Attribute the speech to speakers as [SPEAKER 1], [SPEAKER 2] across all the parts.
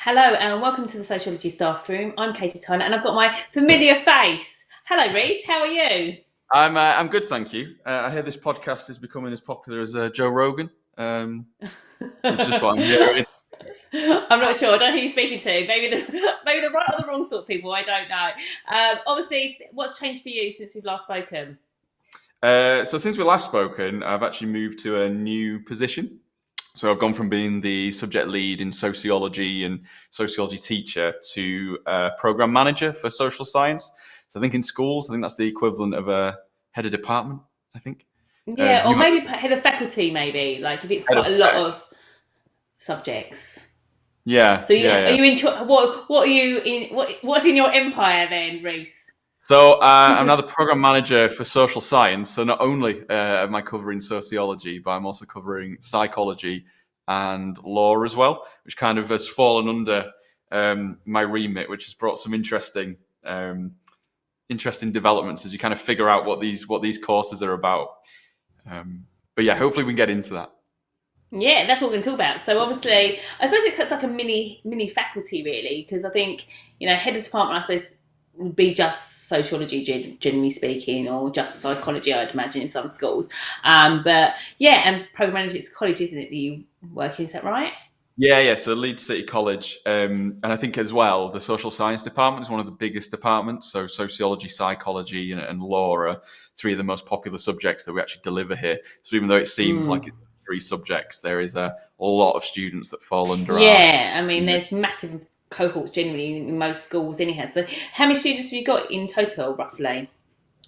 [SPEAKER 1] Hello and welcome to the Sociology Staffroom. I'm Katie Tyler and I've got my familiar face. Hello Reece, how are you?
[SPEAKER 2] I'm good, thank you. I hear this podcast is becoming as popular as Joe Rogan, which is just what I'm hearing.
[SPEAKER 1] I'm not sure. I don't know who you're speaking to. Maybe the right or the wrong sort of people. I don't know. Obviously, what's changed for you since we've last spoken?
[SPEAKER 2] So since we last spoken, I've actually moved to a new position. So I've gone from being the subject lead in sociology and sociology teacher to program manager for social science. So I think in schools, I think that's the equivalent of a head of department. I think
[SPEAKER 1] Yeah, or
[SPEAKER 2] you might
[SPEAKER 1] maybe head of faculty. Maybe like if it's
[SPEAKER 2] head of
[SPEAKER 1] quite a lot of subjects.
[SPEAKER 2] yeah,
[SPEAKER 1] So
[SPEAKER 2] yeah,
[SPEAKER 1] are
[SPEAKER 2] yeah.
[SPEAKER 1] you in? What are you in? What's in your empire then, Reece?
[SPEAKER 2] So I'm now the program manager for social science. So not only am I covering sociology, but I'm also covering psychology and law as well, which kind of has fallen under my remit, which has brought some interesting developments as you kind of figure out what these courses are about. But yeah, hopefully we can get into that.
[SPEAKER 1] Yeah, that's what we're going to talk about. So obviously, I suppose it's like a mini faculty really, because I think head of department I suppose would be just sociology generally speaking, or just psychology. I'd imagine in some schools. But yeah, and program manager it's college, isn't it? That you work in? Is that right?
[SPEAKER 2] Yeah, yeah. So Leeds City College, and I think as well the social science department is one of the biggest departments. So sociology, psychology, and law are three of the most popular subjects that we actually deliver here. So even though it seems
[SPEAKER 1] Mm.
[SPEAKER 2] like it's three subjects, there is a lot of students that fall under our.
[SPEAKER 1] Yeah, I mean there's massive cohorts generally in most schools anyhow. So how many students have you got in total, roughly?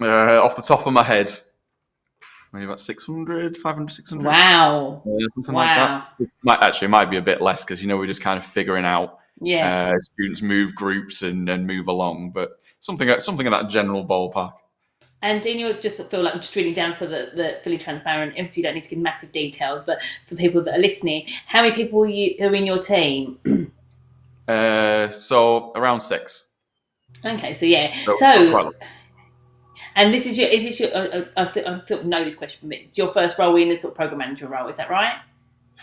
[SPEAKER 2] Off the top of my head, maybe about 600, 500, 600,
[SPEAKER 1] Wow,
[SPEAKER 2] something like that.
[SPEAKER 1] wow.
[SPEAKER 2] It might be a bit less because we're just kind of figuring out
[SPEAKER 1] Yeah.
[SPEAKER 2] students move groups and move along, but something in that general ballpark.
[SPEAKER 1] And in your just feel like I'm just drilling down so that fully transparent. Obviously, you don't need to give massive details, but for people that are listening, how many people are in your team?
[SPEAKER 2] So around six.
[SPEAKER 1] Okay, so yeah,
[SPEAKER 2] So quite a
[SPEAKER 1] so
[SPEAKER 2] lot.
[SPEAKER 1] and this is your I sort of know this question, but it's your first role in a sort of program manager role, is that right?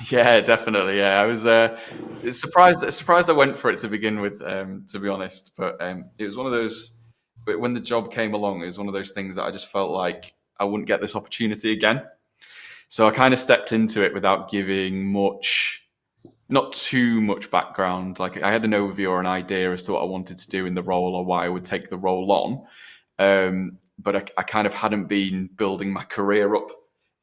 [SPEAKER 2] Yeah, definitely. Yeah, I was surprised I went for it to begin with. To be honest, but it was one of those. But when the job came along, it was one of those things that I just felt like I wouldn't get this opportunity again. So I kind of stepped into it without giving not too much background. Like I had an overview or an idea as to what I wanted to do in the role or why I would take the role on. But I kind of hadn't been building my career up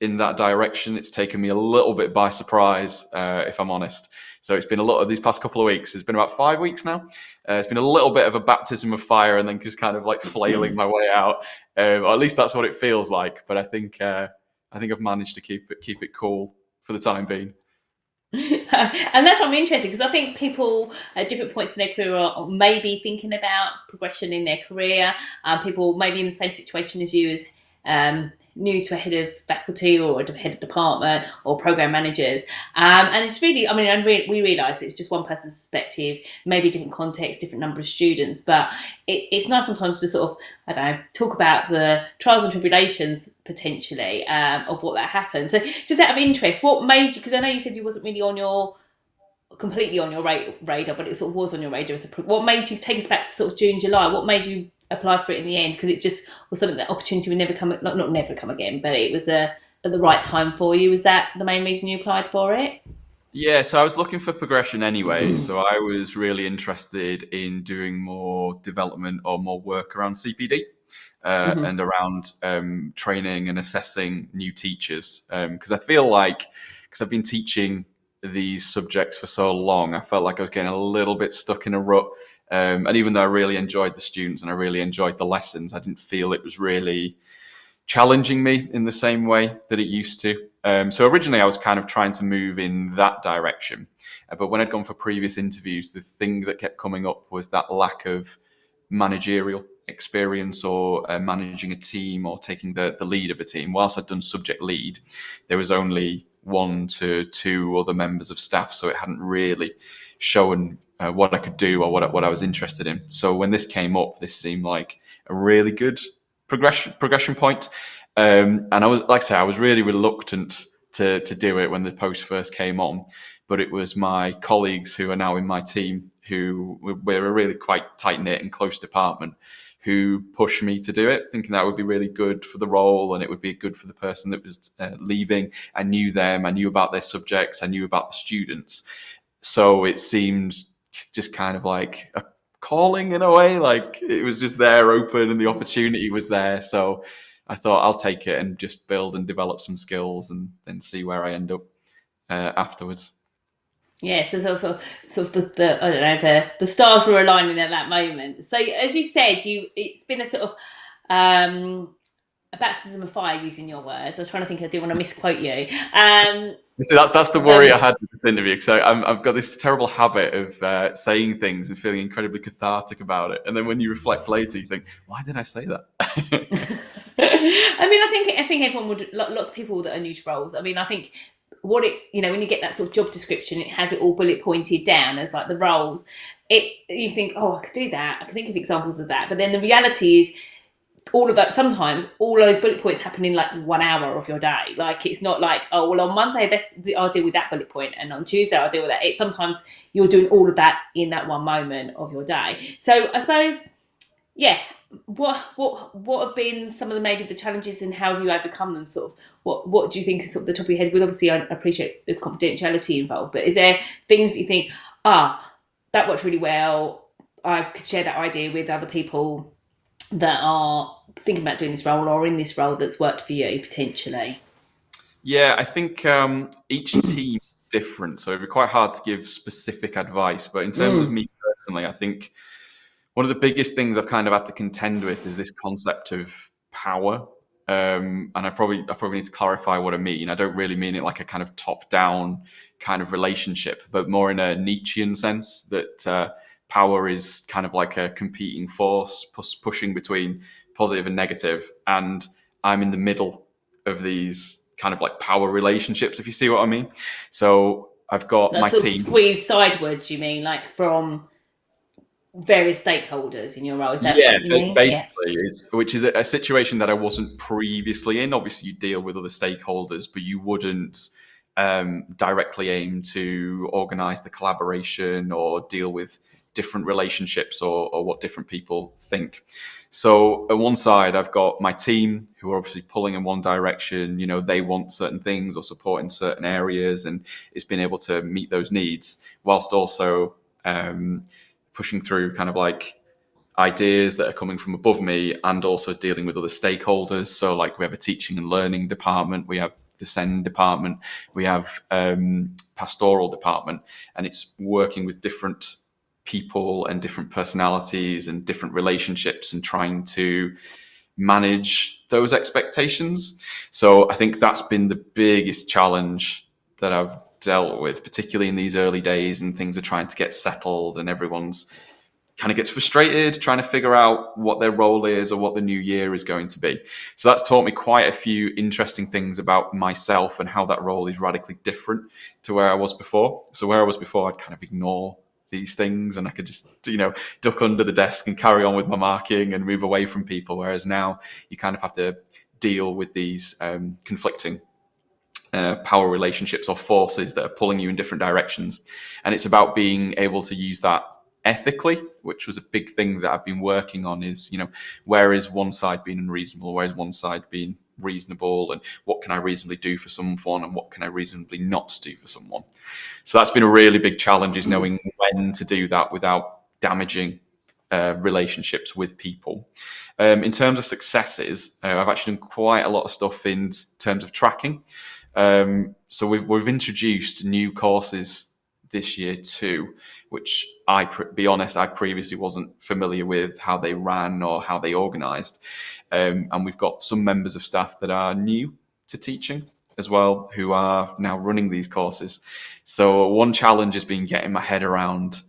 [SPEAKER 2] in that direction. It's taken me a little bit by surprise, if I'm honest. So it's been a lot of these past couple of weeks. It's been about 5 weeks now. It's been a little bit of a baptism of fire, and then just kind of like flailing my way out. Or at least that's what it feels like. But I think I've managed to keep it cool for the time being.
[SPEAKER 1] And that's what I'm interested because I think people at different points in their career are maybe thinking about progression in their career. People maybe in the same situation as you as new to a head of faculty or a head of department or program managers. And it's really, I mean, we realise it's just one person's perspective, maybe different context, different number of students, but it's nice sometimes to sort of, I don't know, talk about the trials and tribulations potentially of what that happened. So just out of interest, what made you, because I know you said you wasn't really on your completely on your radar, but it sort of was on your radar. What made you take us back to sort of June, July? What made you apply for it in the end? Because it just was something that opportunity would never come, not never come again, but it was at the right time for you. Was that the main reason you applied for it?
[SPEAKER 2] Yeah, so I was looking for progression anyway. So I was really interested in doing more development or more work around CPD
[SPEAKER 1] Mm-hmm.
[SPEAKER 2] and around training and assessing new teachers. Because I feel like, because I've been teaching these subjects for so long, I felt like I was getting a little bit stuck in a rut. And even though I really enjoyed the students and I really enjoyed the lessons, I didn't feel it was really challenging me in the same way that it used to. So originally, I was kind of trying to move in that direction, but when I'd gone for previous interviews, the thing that kept coming up was that lack of managerial experience or managing a team or taking the lead of a team. Whilst I'd done subject lead, there was only one to two other members of staff, so it hadn't really shown what I could do or what I was interested in. So when this came up, this seemed like a really good progression point. And I was, like I say, I was really reluctant to do it when the post first came on. but it was my colleagues who are now in my team, who we're a really quite tight knit and close department, who pushed me to do it, thinking that would be really good for the role and it would be good for the person that was leaving. I knew them, I knew about their subjects, I knew about the students. So it seemed just kind of like a calling in a way, like it was just there open and the opportunity was there. So I thought I'll take it and just build and develop some skills and then see where I end up afterwards.
[SPEAKER 1] Yeah, so sort of the I don't know, the stars were aligning at that moment. So as you said, it's been a sort of a baptism of fire, using your words. I was trying to think. I didn't want to misquote you.
[SPEAKER 2] So that's the worry I had with this interview. So I've got this terrible habit of saying things and feeling incredibly cathartic about it, and then when you reflect later, you think, "Why did I say that?"
[SPEAKER 1] I mean, I think everyone would. Lots of people that are new to roles. I mean, I think what it when you get that sort of job description, it has it all bullet pointed down as like the roles. You think, oh, I could do that. I can think of examples of that. But then the reality is, all of that, sometimes all those bullet points happen in like 1 hour of your day. Like, it's not like, oh well, on Monday I'll deal with that bullet point, and on Tuesday I'll deal with that. It's sometimes you're doing all of that in that one moment of your day. So I suppose, yeah, what have been some of the challenges, and how have you overcome them? Sort of what do you think is sort of the top of your head? With, obviously, I appreciate there's confidentiality involved, but is there things that you think, that worked really well, I could share that idea with other people that are thinking about doing this role or in this role, that's worked for you potentially?
[SPEAKER 2] Yeah, I think each team is different, so it'd be quite hard to give specific advice. But in terms of
[SPEAKER 1] Mm.
[SPEAKER 2] me personally, I think one of the biggest things I've kind of had to contend with is this concept of power. And I probably need to clarify what I mean. I don't really mean it like a kind of top-down kind of relationship, but more in a Nietzschean sense that power is kind of like a competing force, pushing between positive and negative. And I'm in the middle of these kind of like power relationships, if you see what I mean. So I've got
[SPEAKER 1] That
[SPEAKER 2] my
[SPEAKER 1] sort of
[SPEAKER 2] team.
[SPEAKER 1] squeeze sideways, you mean, like from various stakeholders in your role? Is that
[SPEAKER 2] Yeah,
[SPEAKER 1] what you mean? Yeah.
[SPEAKER 2] basically, which is a situation that I wasn't previously in. Obviously, you deal with other stakeholders, but you wouldn't directly aim to organise the collaboration or deal with different relationships or what different people think. So, at one side, I've got my team who are obviously pulling in one direction. You know, they want certain things or support in certain areas, and it's been able to meet those needs whilst also pushing through kind of like ideas that are coming from above me and also dealing with other stakeholders. So, like, we have a teaching and learning department, we have the SEND department, we have pastoral department, and it's working with different people and different personalities and different relationships and trying to manage those expectations. So, I think that's been the biggest challenge that I've dealt with, particularly in these early days and things are trying to get settled and everyone's kind of gets frustrated trying to figure out what their role is or what the new year is going to be. So that's taught me quite a few interesting things about myself and how that role is radically different to where I was before. So where I was before, I'd kind of ignore these things and I could just, duck under the desk and carry on with my marking and move away from people. Whereas now you kind of have to deal with these conflicting power relationships or forces that are pulling you in different directions. And it's about being able to use that ethically, which was a big thing that I've been working on is, where is one side being unreasonable? Where is one side being reasonable? And what can I reasonably do for someone? And what can I reasonably not do for someone? So that's been a really big challenge, is knowing when to do that without damaging relationships with people. In terms of successes, I've actually done quite a lot of stuff in terms of tracking. So we've introduced new courses this year too, which be honest, I previously wasn't familiar with how they ran or how they organised. And we've got some members of staff that are new to teaching as well, who are now running these courses. So one challenge has been getting my head around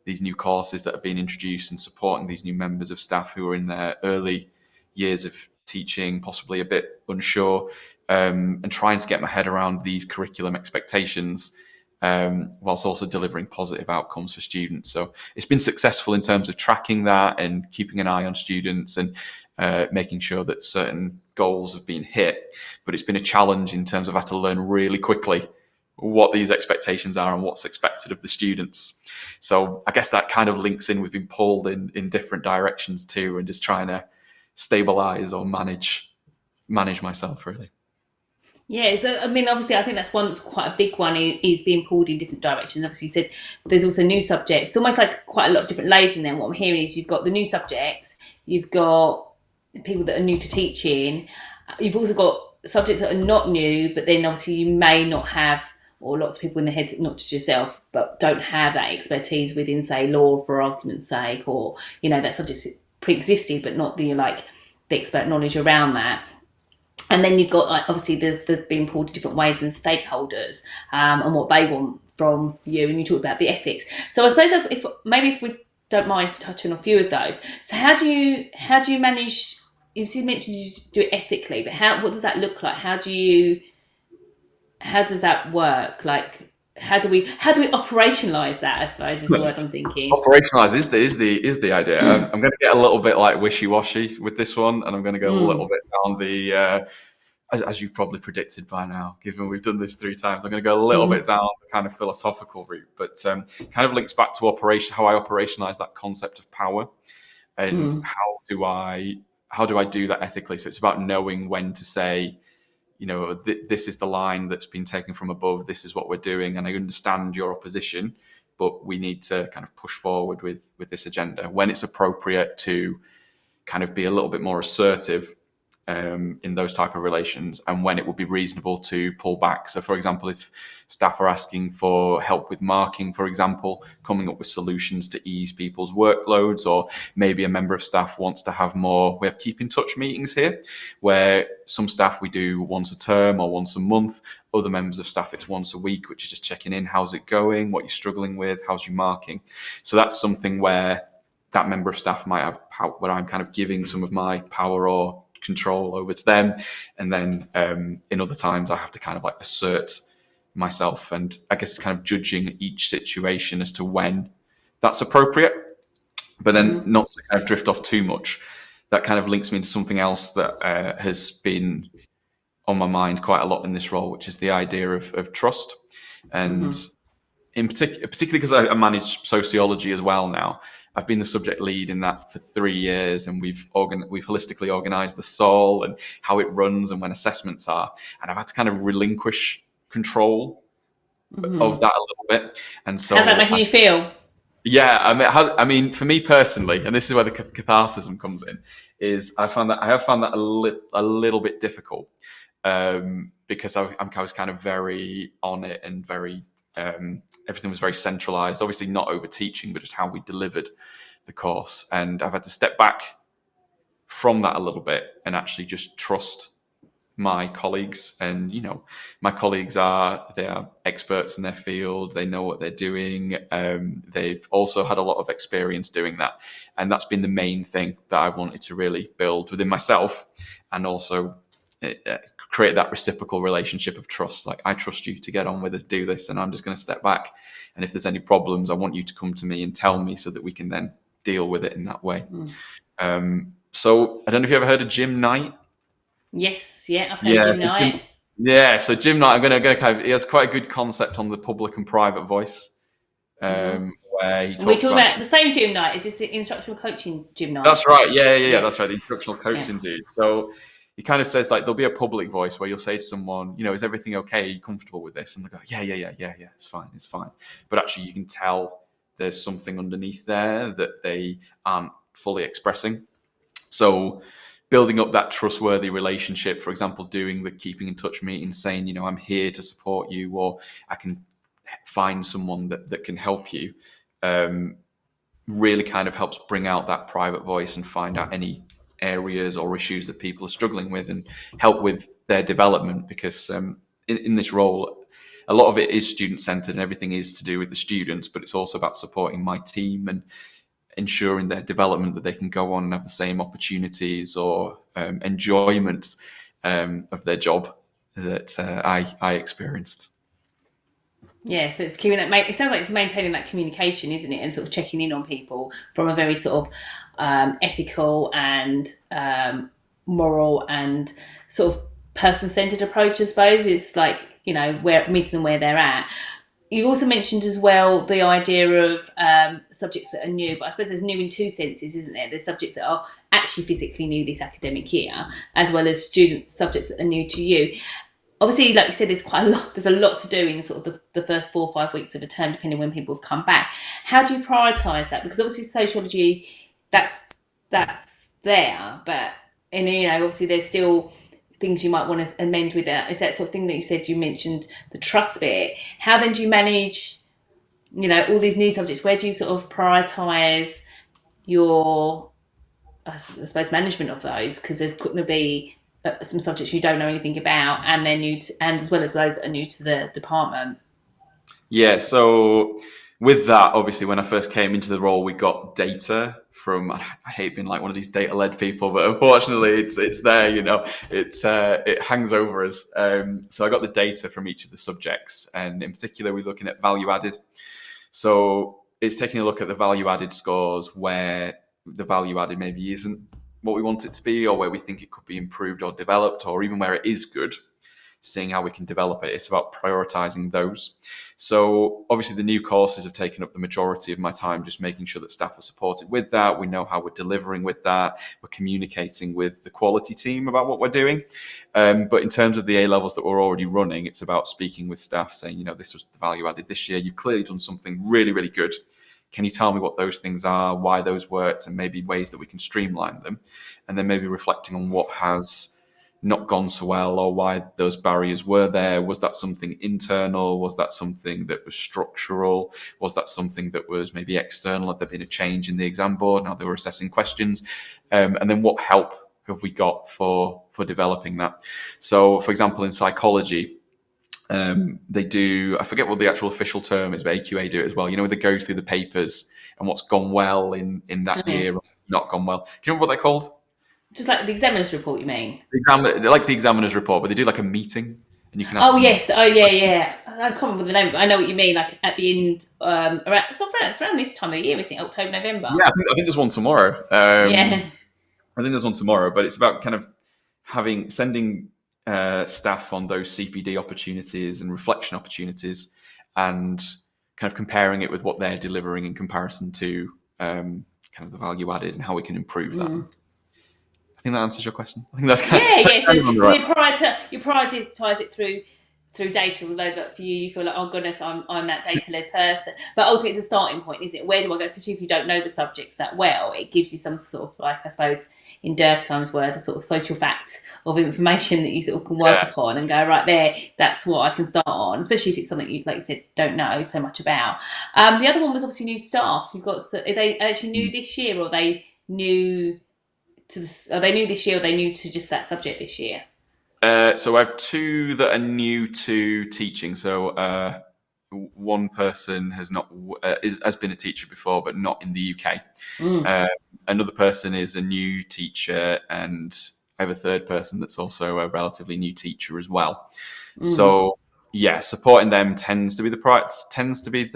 [SPEAKER 2] these new courses that have been introduced and supporting these new members of staff who are in their early years of teaching, possibly a bit unsure, and trying to get my head around these curriculum expectations, whilst also delivering positive outcomes for students. So it's been successful in terms of tracking that and keeping an eye on students and making sure that certain goals have been hit. But it's been a challenge in terms of I had to learn really quickly what these expectations are and what's expected of the students. So I guess that kind of links in. We've been pulled in different directions too, and just trying to stabilize or manage myself really.
[SPEAKER 1] Yeah, so I mean, obviously, I think that's one that's quite a big one is being pulled in different directions. Obviously, you said there's also new subjects. It's almost like quite a lot of different layers in there. What I'm hearing is you've got the new subjects, you've got people that are new to teaching, you've also got subjects that are not new, but then obviously you may not have, or lots of people in the heads, not just yourself, but don't have that expertise within, say, law for argument's sake, or that subject's pre-existed, but not the the expert knowledge around that. And then you've got obviously the being pulled in different ways and stakeholders and what they want from you, and you talk about the ethics. So I suppose if we don't mind touching on a few of those. So how do you manage? You mentioned you do it ethically, but what does that look like? How does that work? Like how do we operationalize that? I suppose is the word I'm thinking.
[SPEAKER 2] Operationalize is the idea. I'm going to get a little bit like wishy-washy with this one, and I'm going to go a little bit down the as you've probably predicted by now, given we've done this 3 times. I'm going to go a little bit down the kind of philosophical route, but kind of links back to how I operationalize that concept of power, and how do I do that ethically. So it's about knowing when to say, this is the line that's been taken from above. This is what we're doing, and I understand your opposition, but we need to kind of push forward with this agenda. When it's appropriate to kind of be a little bit more assertive in those type of relations, and when it would be reasonable to pull back. So, for example, if staff are asking for help with marking, for example, coming up with solutions to ease people's workloads, or maybe a member of staff wants to have more, we have keep in touch meetings here, where some staff we do once a term or once a month. Other members of staff, it's once a week, which is just checking in. How's it going? What you're struggling with? How's your marking? So that's something where that member of staff might have power, where I'm kind of giving some of my power or control over to them, and then in other times I have to kind of like assert myself, and I guess kind of judging each situation as to when that's appropriate, but then not to kind of drift off too much. That kind of links me into something else that has been on my mind quite a lot in this role, which is the idea of trust. And in particularly because I manage sociology as well now. I've been the subject lead in that for 3 years, and we've holistically organised the soul and how it runs and when assessments are. And I've had to kind of relinquish control of that a little bit. And so,
[SPEAKER 1] how's that making you feel?
[SPEAKER 2] yeah, I mean, for me personally, and this is where the catharsism comes in, is I have found that a little bit difficult because I was kind of very on it and very. Everything was very centralized, obviously not over teaching, but just how we delivered the course. And I've had to step back from that a little bit and actually just trust my colleagues. And, my colleagues they are experts in their field. They know what they're doing. They've also had a lot of experience doing that. And that's been the main thing that I wanted to really build within myself, and also create that reciprocal relationship of trust. Like, I trust you to get on with us, do this, and I'm just going to step back. And if there's any problems, I want you to come to me and tell me so that we can then deal with it in that way. So I don't know if you ever heard of Jim Knight.
[SPEAKER 1] Yes, yeah, I've heard Jim Knight.
[SPEAKER 2] So Jim Knight, I'm going to kind of, he has quite a good concept on the public and private voice. Where he talks
[SPEAKER 1] we talk about the same Jim Knight. Is this the instructional coaching Jim Knight?
[SPEAKER 2] That's right. Yeah. Yes. That's right. The instructional coaching dude. So he kind of says, like, there'll be a public voice where you'll say to someone, is everything okay? Are you comfortable with this? And they go, yeah, it's fine. But actually you can tell there's something underneath there that they aren't fully expressing. So building up that trustworthy relationship, for example, doing the keeping in touch meetings, saying, I'm here to support you, or I can find someone that can help you, really kind of helps bring out that private voice and find out any areas or issues that people are struggling with and help with their development. Because in this role, a lot of it is student-centered and everything is to do with the students, but it's also about supporting my team and ensuring their development, that they can go on and have the same opportunities or enjoyment of their job that I experienced.
[SPEAKER 1] Yeah, so it's keeping that. It sounds like it's maintaining that communication, isn't it, and sort of checking in on people from a very sort of ethical and moral and sort of person-centered approach. I suppose is like where meeting them where they're at. You also mentioned as well the idea of subjects that are new, but I suppose there's new in two senses, isn't there? There's subjects that are actually physically new this academic year, as well as subjects that are new to you. Obviously, like you said, there's quite a lot. There's a lot to do in sort of the first 4 or 5 weeks of a term, depending when people have come back. How do you prioritise that? Because obviously, sociology, that's there, but obviously, there's still things you might want to amend with that. Is that sort of thing that you mentioned the trust bit? How then do you manage, all these new subjects? Where do you sort of prioritise your, I suppose, management of those? Because there's going to be some subjects you don't know anything about, and they're new to, and as well as those that are new to the department.
[SPEAKER 2] Yeah, so with that, obviously, when I first came into the role, we got data from. I hate being like one of these data-led people, but unfortunately, it's there. It hangs over us. So I got the data from each of the subjects, and in particular, we're looking at value added. So it's taking a look at the value added scores where the value added maybe isn't what we want it to be, or where we think it could be improved or developed, or even where it is good, seeing how we can develop it. It's about prioritizing those. So obviously the new courses have taken up the majority of my time, just making sure that staff are supported with that. We know how we're delivering with that. We're communicating with the quality team about what we're doing. But in terms of the A levels that we're already running, it's about speaking with staff, saying, this was the value added this year. You've clearly done something really, really good. Can you tell me what those things are, why those worked, and maybe ways that we can streamline them? And then maybe reflecting on what has not gone so well, or why those barriers were there. Was that something internal? Was that something that was structural? Was that something that was maybe external? Had there been a change in the exam board and how they were assessing questions? And then what help have we got for developing that? So, for example, in psychology, they do, I forget what the actual official term is, but AQA do it as well. They go through the papers and what's gone well in that
[SPEAKER 1] Okay.
[SPEAKER 2] year, or not gone well. Do you remember what they're called?
[SPEAKER 1] Just like the examiner's report, you mean?
[SPEAKER 2] They're like the examiner's report, but they do like a meeting, and you can ask
[SPEAKER 1] Oh
[SPEAKER 2] them.
[SPEAKER 1] yes, oh yeah, yeah. I can't remember the name, but I know what you mean. Like at the end, it's around this time of the year, isn't it? October, November.
[SPEAKER 2] Yeah, I think there's one tomorrow.
[SPEAKER 1] Yeah.
[SPEAKER 2] I think there's one tomorrow, but it's about kind of sending staff on those CPD opportunities and reflection opportunities, and kind of comparing it with what they're delivering in comparison to kind of the value added and how we can improve that.
[SPEAKER 1] Mm.
[SPEAKER 2] I think that answers your question. I think that's
[SPEAKER 1] Yeah, yeah. So,
[SPEAKER 2] kind of on the
[SPEAKER 1] so
[SPEAKER 2] right.
[SPEAKER 1] you prioritise it through data, although that for you feel like, oh goodness, I'm that data led person. But ultimately, it's a starting point, isn't it? Where do I go? Especially if you don't know the subjects that well, it gives you some sort of, like, I suppose, in Durkheim's words, a sort of social fact of information that you sort of can work
[SPEAKER 2] Yeah.
[SPEAKER 1] upon and go, right there, that's what I can start on. Especially if it's something you, like you said, don't know so much about. The other one was obviously new staff. Are they actually new this year, or are they new are they new this year, or are they new to just that subject this year?
[SPEAKER 2] So I have two that are new to teaching. So one person has been a teacher before, but not in the UK.
[SPEAKER 1] Mm.
[SPEAKER 2] Another person is a new teacher, and I have a third person that's also a relatively new teacher as well.
[SPEAKER 1] Mm.
[SPEAKER 2] So yeah, supporting them tends to be the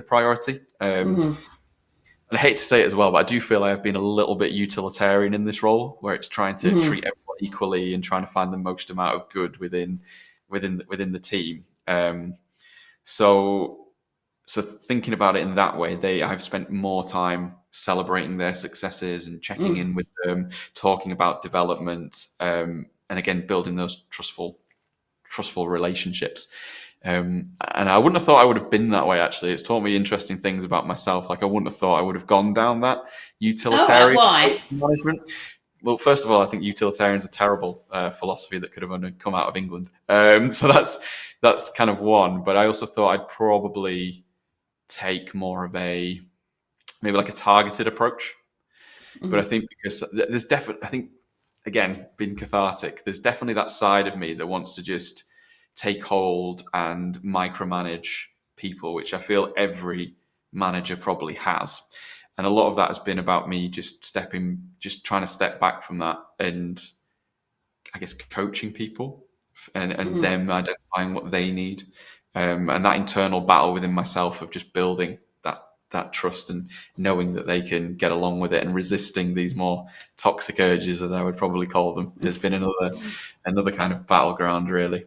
[SPEAKER 2] priority.
[SPEAKER 1] Mm.
[SPEAKER 2] And I hate to say it as well, but I do feel I have been a little bit utilitarian in this role, where it's trying to
[SPEAKER 1] Mm.
[SPEAKER 2] treat everyone equally and trying to find the most amount of good within the team. So thinking about it in that way, I've spent more time celebrating their successes and checking
[SPEAKER 1] Mm.
[SPEAKER 2] in with them, talking about development, and again building those trustful relationships. And I wouldn't have thought I would have been that way. Actually, it's taught me interesting things about myself. Like I wouldn't have thought I would have gone down that
[SPEAKER 1] All right.
[SPEAKER 2] utilitarian approach
[SPEAKER 1] Why?
[SPEAKER 2] to management. Well, first of all, I think utilitarian's a terrible philosophy that could have only come out of England. So that's kind of one. But I also thought I'd probably take more of maybe like a targeted approach. But I
[SPEAKER 1] Mm.
[SPEAKER 2] think because there's definitely, I think again, being cathartic, there's definitely that side of me that wants to just take hold and micromanage people, which I feel every manager probably has. And a lot of that has been about me just trying to step back from that and I guess coaching people and
[SPEAKER 1] Mm.
[SPEAKER 2] them identifying what they need. And that internal battle within myself of just building that trust and knowing that they can get along with it and resisting these more toxic urges, as I would probably call them, has been another kind of battleground, really.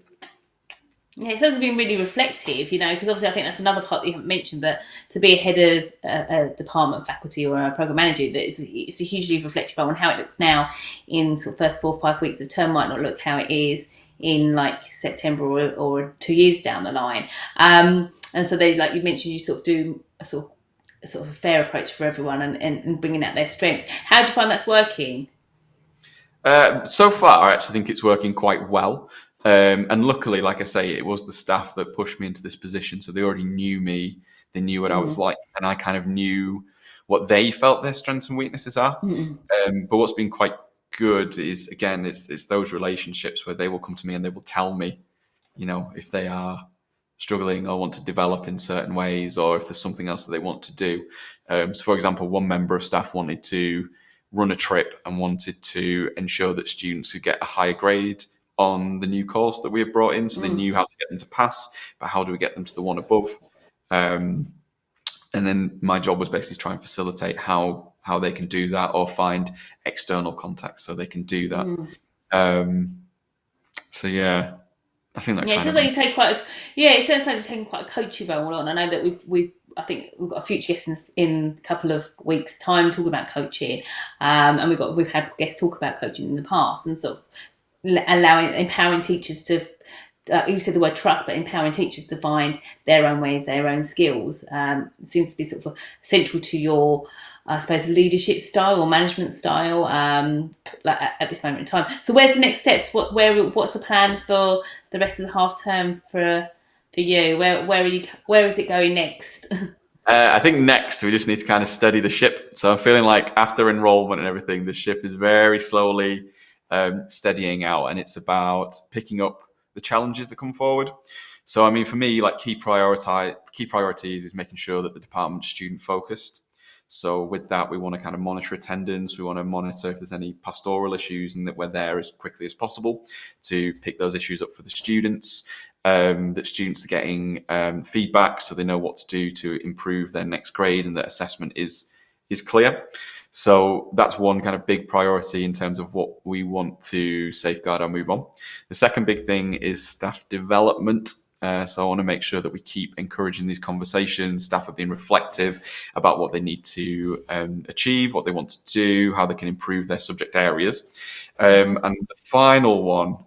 [SPEAKER 1] Yeah, it sounds being really reflective, because obviously I think that's another part that you haven't mentioned, but to be a head of a department, faculty, or a program manager, it's a hugely reflective role, and how it looks now in sort of first 4 or 5 weeks of term might not look how it is in like September or 2 years down the line. And so they, like you mentioned, you sort of do a sort of a fair approach for everyone, and bringing out their strengths. How do you find that's working?
[SPEAKER 2] So far, I actually think it's working quite well. And luckily, like I say, it was the staff that pushed me into this position. So they already knew me, they knew what I was
[SPEAKER 1] Mm.
[SPEAKER 2] like, and I kind of knew what they felt their strengths and weaknesses are.
[SPEAKER 1] Mm.
[SPEAKER 2] But what's been quite good is, again, it's those relationships where they will come to me and they will tell me, if they are struggling or want to develop in certain ways, or if there's something else that they want to do. So, for example, one member of staff wanted to run a trip and wanted to ensure that students could get a higher grade on the new course that we had brought in. So they
[SPEAKER 1] Mm.
[SPEAKER 2] knew how to get them to pass, but how do we get them to the one above? Um, and then my job was basically try and facilitate how they can do that, or find external contacts so they can do that.
[SPEAKER 1] Mm.
[SPEAKER 2] Um, so yeah, I think that
[SPEAKER 1] Yeah, it
[SPEAKER 2] kind
[SPEAKER 1] sounds
[SPEAKER 2] of
[SPEAKER 1] like you
[SPEAKER 2] answers.
[SPEAKER 1] take quite a yeah. It sounds like you're taking quite a coachy role on. I know that we've I think we've got a future guest in a couple of weeks' time talking about coaching, and we've had guests talk about coaching in the past, and sort of empowering teachers to. You said the word trust, but empowering teachers to find their own ways, their own skills, seems to be sort of central to your, I suppose, leadership style or management style, like at this moment in time. So, where's the next steps? What's the plan for the rest of the half term for you? Where are you? Where is it going next?
[SPEAKER 2] I think next we just need to kind of steady the ship. So I'm feeling like after enrollment and everything, the ship is very slowly steadying out, and it's about picking up the challenges that come forward. So I mean, for me, like key priorities is making sure that the department's student focused. So with that, we want to kind of monitor attendance. We want to monitor if there's any pastoral issues, and that we're there as quickly as possible to pick those issues up for the students. That students are getting feedback, so they know what to do to improve their next grade, and that assessment is clear. So that's one kind of big priority in terms of what we want to safeguard or move on. The second big thing is staff development. So I want to make sure that we keep encouraging these conversations. Staff are being reflective about what they need to achieve, what they want to do, how they can improve their subject areas. And the final one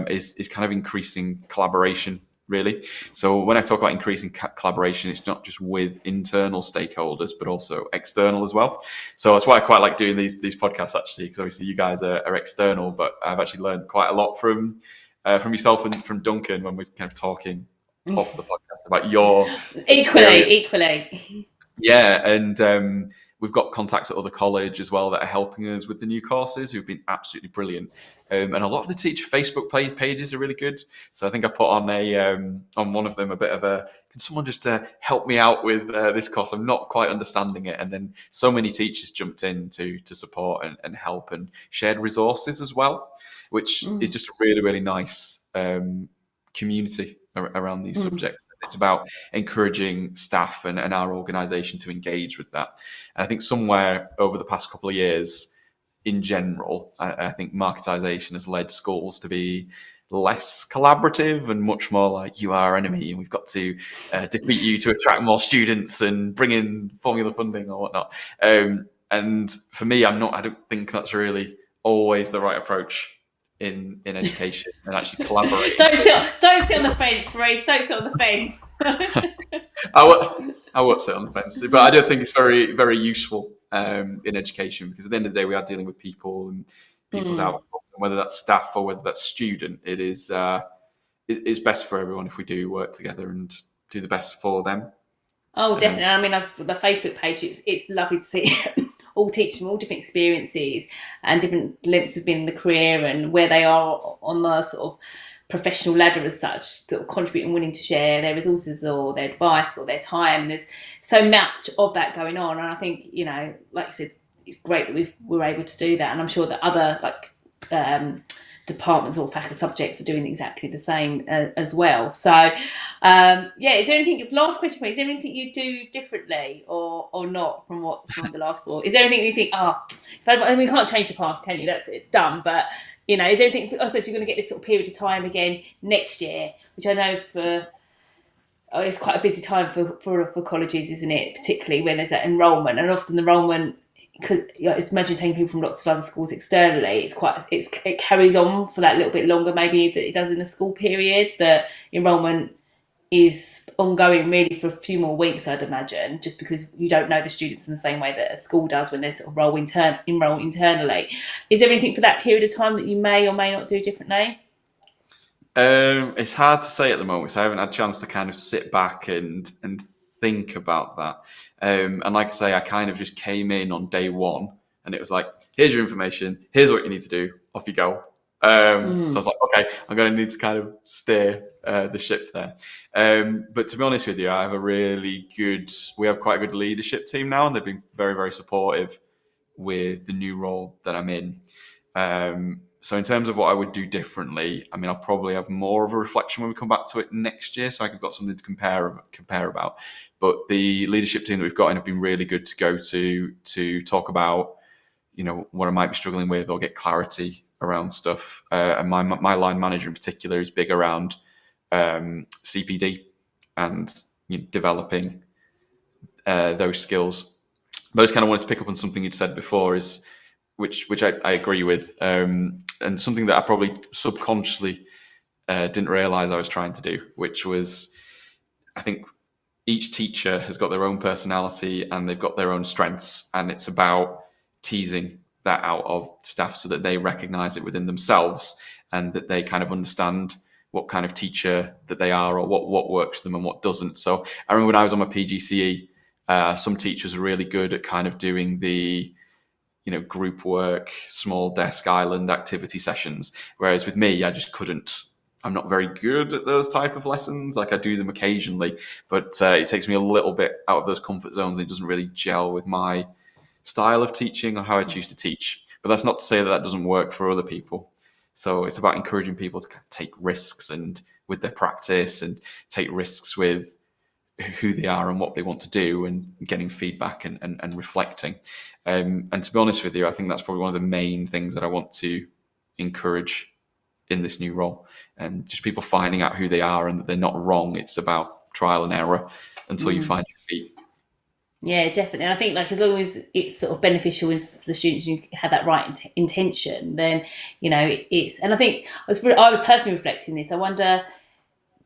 [SPEAKER 2] is kind of increasing collaboration, really. So when I talk about increasing collaboration, it's not just with internal stakeholders, but also external as well. So that's why I quite like doing these podcasts, actually, because obviously you guys are external, but I've actually learned quite a lot from yourself and from Duncan when we're kind of talking off the podcast about your experience.
[SPEAKER 1] Equally.
[SPEAKER 2] Yeah, and we've got contacts at other college as well that are helping us with the new courses, who've been absolutely brilliant. And a lot of the teacher Facebook pages are really good. So I think I put on one of them a bit of a, can someone just help me out with this course? I'm not quite understanding it. And then so many teachers jumped in to support and help, and shared resources as well, which is just a really, really nice community around these subjects. It's about encouraging staff and our organisation to engage with that. And I think somewhere over the past couple of years, in general, I think marketisation has led schools to be less collaborative and much more like, you are our enemy and we've got to defeat you to attract more students and bring in formula funding or whatnot. And for me, I don't think that's really always the right approach in education, and actually collaborating.
[SPEAKER 1] Don't sit on the fence, Reece. Don't sit on the fence.
[SPEAKER 2] I won't sit on the fence, but I don't think it's very, very useful in education, because at the end of the day, we are dealing with people and people's outcomes, and whether that's staff or whether that's student. It's best for everyone if we do work together and do the best for them.
[SPEAKER 1] Oh,
[SPEAKER 2] Um,
[SPEAKER 1] definitely. I mean, the Facebook page, it's lovely to see all teachers from all different experiences and different lengths of being in the career, and where they are on the sort of professional ladder as such, sort of contributing, willing to share their resources or their advice or their time. There's so much of that going on. And I think, like I said, it's great that we're able to do that. And I'm sure that other departments or faculty subjects are doing exactly the same as well. So, is there anything? Last question for you: is there anything you do differently or not from the last four? Is there anything you think? We can't change the past, can you? It's done. But is there anything? I suppose you're going to get this sort of period of time again next year, which I know it's quite a busy time for colleges, isn't it? Particularly when there's that enrolment, and often the enrolment, it's imagine taking people from lots of other schools externally. It carries on for that little bit longer, maybe that it does in the school period. That enrolment is ongoing really for a few more weeks, I'd imagine, just because you don't know the students in the same way that a school does when they sort of enroll internally. Is there anything for that period of time that you may or may not do differently?
[SPEAKER 2] It's hard to say at the moment, so I haven't had a chance to kind of sit back and think about that. And like I say, I kind of just came in on day one, and it was like, here's your information, here's what you need to do, off you go. So I was like, okay, I'm going to need to kind of steer the ship there. But to be honest with you, we have quite a good leadership team now, and they've been very, very supportive with the new role that I'm in. So in terms of what I would do differently, I mean, I'll probably have more of a reflection when we come back to it next year, so I've got something to compare about. But the leadership team that we've got in have been really good to go to talk about, what I might be struggling with or get clarity around stuff. And my line manager in particular is big around CPD and developing those skills. But I just kind of wanted to pick up on something you'd said before, which I agree with, and something that I probably subconsciously didn't realise I was trying to do, which was, I think each teacher has got their own personality and they've got their own strengths, and it's about teasing that out of staff so that they recognise it within themselves and that they kind of understand what kind of teacher that they are or what works for them and what doesn't. So I remember when I was on my PGCE, some teachers were really good at kind of doing the group work, small desk island activity sessions. Whereas with me, I just couldn't. I'm not very good at those type of lessons. Like I do them occasionally, but it takes me a little bit out of those comfort zones. And it doesn't really gel with my style of teaching or how I choose to teach. But that's not to say that doesn't work for other people. So it's about encouraging people to take risks and with their practice and take risks with who they are and what they want to do and getting feedback and reflecting. And to be honest with you, I think that's probably one of the main things that I want to encourage in this new role. And just people finding out who they are and that they're not wrong. It's about trial and error until you find your feet.
[SPEAKER 1] Yeah, definitely. And I think as long as it's sort of beneficial with the students, you have that right intention, then, it's, and I think I was personally reflecting this. I wonder,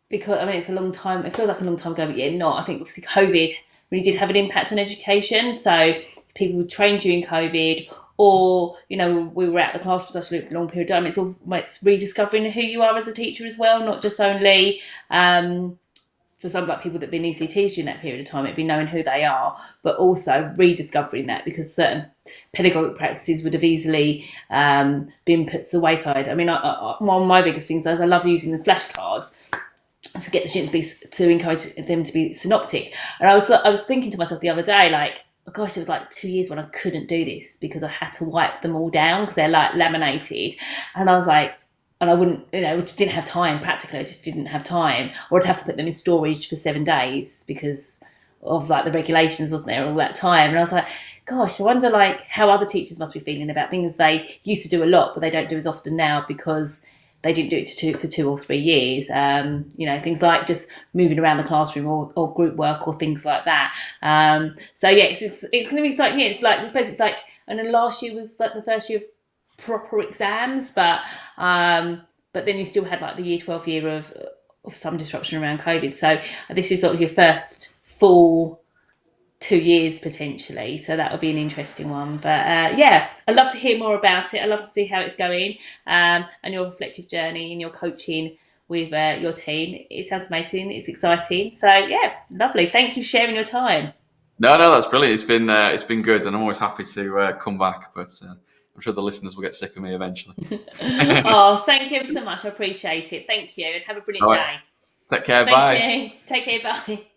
[SPEAKER 1] because it's a long time, it feels like a long time ago, but not. I think obviously COVID really did have an impact on education. So people were trained during COVID, or we were out the class for such a long period of time. It's rediscovering who you are as a teacher as well, not just only for some people that have been ECTs during that period of time, it'd be knowing who they are, but also rediscovering that, because certain pedagogic practices would have easily been put to the wayside. One of my biggest things is I love using the flashcards to get the students to encourage them to be synoptic. And I was thinking to myself the other day, gosh, it was 2 years when I couldn't do this because I had to wipe them all down because they're laminated. And I was and I wouldn't, just didn't have time. Practically, I just didn't have time. Or I'd have to put them in storage for 7 days because of the regulations, wasn't there, all that time. And I was gosh, I wonder how other teachers must be feeling about things they used to do a lot, but they don't do as often now because they didn't do it for 2 or 3 years. Things like just moving around the classroom or group work or things like that. So yeah, it's going to be exciting. Yeah, I suppose it's and then last year was the first year of proper exams, but then you still had the year 12 year of some disruption around COVID. So this is sort of your first full 2 years potentially, so that will be an interesting one. But I'd love to hear more about it. I'd love to see how it's going, and your reflective journey and your coaching with your team. It sounds amazing. It's exciting. So yeah, lovely. Thank you for sharing your time.
[SPEAKER 2] No, that's brilliant. It's been good, and I'm always happy to come back. But I'm sure the listeners will get sick of me eventually.
[SPEAKER 1] Oh, thank you so much. I appreciate it. Thank you, and have a brilliant day.
[SPEAKER 2] Take care.
[SPEAKER 1] Thank
[SPEAKER 2] Bye.
[SPEAKER 1] you. Take care. Bye.